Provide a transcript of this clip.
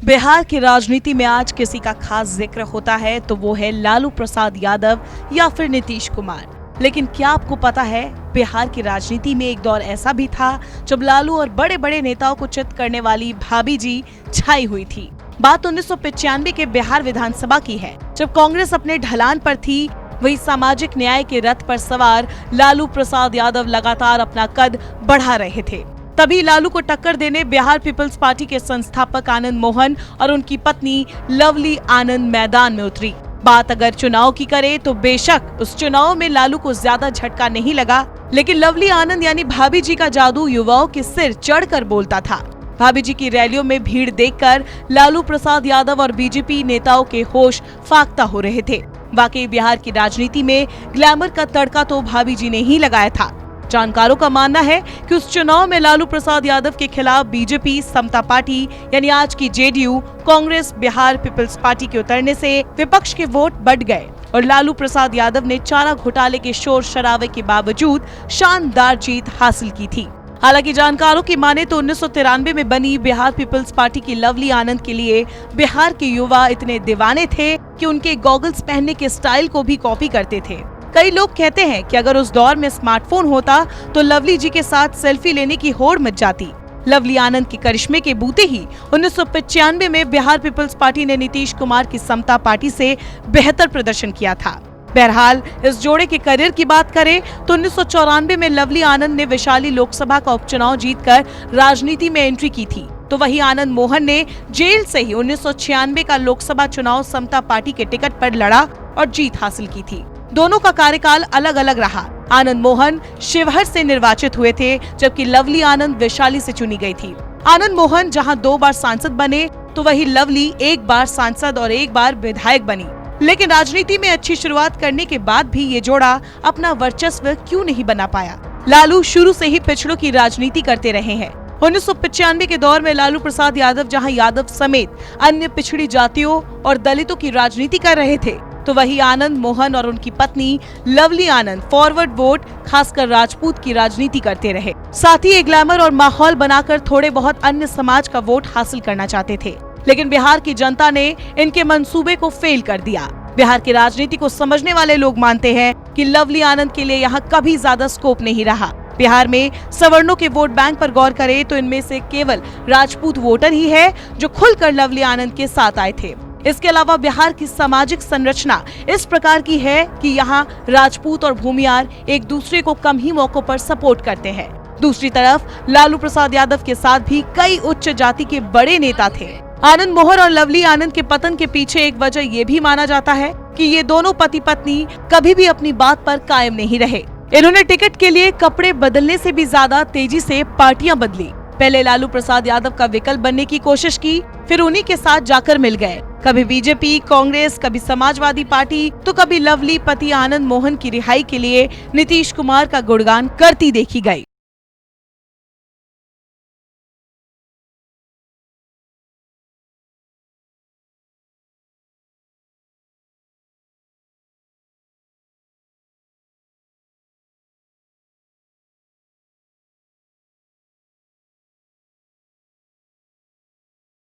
बिहार की राजनीति में आज किसी का खास जिक्र होता है तो वो है लालू प्रसाद यादव या फिर नीतीश कुमार। लेकिन क्या आपको पता है, बिहार की राजनीति में एक दौर ऐसा भी था जब लालू और बड़े बड़े नेताओं को चित करने वाली भाभी जी छाई हुई थी। बात 1995 के बिहार विधानसभा की है, जब कांग्रेस अपने ढलान पर थी। वही सामाजिक न्याय के रथ पर सवार लालू प्रसाद यादव लगातार अपना कद बढ़ा रहे थे। तभी लालू को टक्कर देने बिहार पीपल्स पार्टी के संस्थापक आनंद मोहन और उनकी पत्नी लवली आनंद मैदान में उतरी। बात अगर चुनाव की करे तो बेशक उस चुनाव में लालू को ज्यादा झटका नहीं लगा, लेकिन लवली आनंद यानी भाभी जी का जादू युवाओं के सिर चढ़कर बोलता था। भाभी जी की रैलियों में भीड़ देखकर लालू प्रसाद यादव और बीजेपी नेताओं के होश फाख्ता हो रहे थे। वाकई बिहार की राजनीति में ग्लैमर का तड़का तो भाभी जी ने ही लगाया था। जानकारों का मानना है कि उस चुनाव में लालू प्रसाद यादव के खिलाफ बीजेपी, समता पार्टी यानी आज की जेडीयू, कांग्रेस, बिहार पीपल्स पार्टी के उतरने से विपक्ष के वोट बढ़ गए और लालू प्रसाद यादव ने चारा घोटाले के शोर शराबे के बावजूद शानदार जीत हासिल की थी। हालांकि जानकारों की माने तो 1993 में बनी बिहार पीपल्स पार्टी की लवली आनंद के लिए बिहार के युवा इतने दीवाने थे कि उनके गॉगल्स पहनने के स्टाइल को भी कॉपी करते थे। कई लोग कहते हैं कि अगर उस दौर में स्मार्टफोन होता तो लवली जी के साथ सेल्फी लेने की होड़ मच जाती। लवली आनंद के करिश्मे के बूते ही 1995 में बिहार पीपल्स पार्टी ने नीतीश कुमार की समता पार्टी से बेहतर प्रदर्शन किया था। बहरहाल इस जोड़े के करियर की बात करें तो 1994 में लवली आनंद ने वैशाली लोकसभा का उपचुनाव जीतकर राजनीति में एंट्री की थी, तो वही आनंद मोहन ने जेल से ही 1996 का लोकसभा चुनाव समता पार्टी के टिकट पर लड़ा और जीत हासिल की थी। दोनों का कार्यकाल अलग अलग रहा। आनंद मोहन शिवहर से निर्वाचित हुए थे, जबकि लवली आनंद वैशाली से चुनी गई थी। आनंद मोहन जहां 2 बार सांसद बने तो वही लवली 1 बार सांसद और 1 बार विधायक बनी। लेकिन राजनीति में अच्छी शुरुआत करने के बाद भी ये जोड़ा अपना वर्चस्व क्यों नहीं बना पाया। लालू शुरू से ही पिछड़ों की राजनीति करते रहे हैं। 1995 के दौर में लालू प्रसाद यादव जहां यादव समेत अन्य पिछड़ी जातियों और दलितों की राजनीति कर रहे थे, तो वही आनंद मोहन और उनकी पत्नी लवली आनंद फॉरवर्ड वोट, खासकर राजपूत की राजनीति करते रहे। साथ ही एक ग्लैमर और माहौल बनाकर थोड़े बहुत अन्य समाज का वोट हासिल करना चाहते थे। लेकिन बिहार की जनता ने इनके मंसूबे को फेल कर दिया। बिहार की राजनीति को समझने वाले लोग मानते हैं कि लवली आनंद के लिए यहाँ कभी ज्यादा स्कोप नहीं रहा। बिहार में सवर्णों के वोट बैंक पर गौर करें तो इनमें से केवल राजपूत वोटर ही है जो खुलकर लवली आनंद के साथ आए थे। इसके अलावा बिहार की सामाजिक संरचना इस प्रकार की है कि यहाँ राजपूत और भूमियार एक दूसरे को कम ही मौकों पर सपोर्ट करते हैं। दूसरी तरफ लालू प्रसाद यादव के साथ भी कई उच्च जाति के बड़े नेता थे। आनंद मोहन और लवली आनंद के पतन के पीछे एक वजह ये भी माना जाता है कि ये दोनों पति पत्नी कभी भी अपनी बात पर कायम नहीं रहे। इन्होंने टिकट के लिए कपड़े बदलने से भी ज्यादा तेजी से पार्टियां बदली। पहले लालू प्रसाद यादव का विकल्प बनने की कोशिश की, फिर उन्हीं के साथ जाकर मिल गए। कभी बीजेपी, कांग्रेस, कभी समाजवादी पार्टी, तो कभी लवली पति आनंद मोहन की रिहाई के लिए नीतीश कुमार का गुणगान करती देखी गई।